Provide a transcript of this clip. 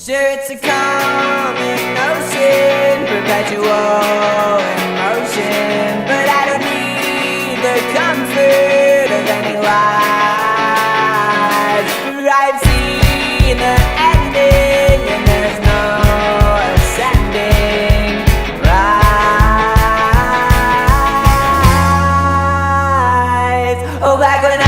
Sure, it's a calming ocean, perpetual emotion, but I don't need the comfort of any lies. For I've seen the ending, and there's no ascending. Rise, oh, back when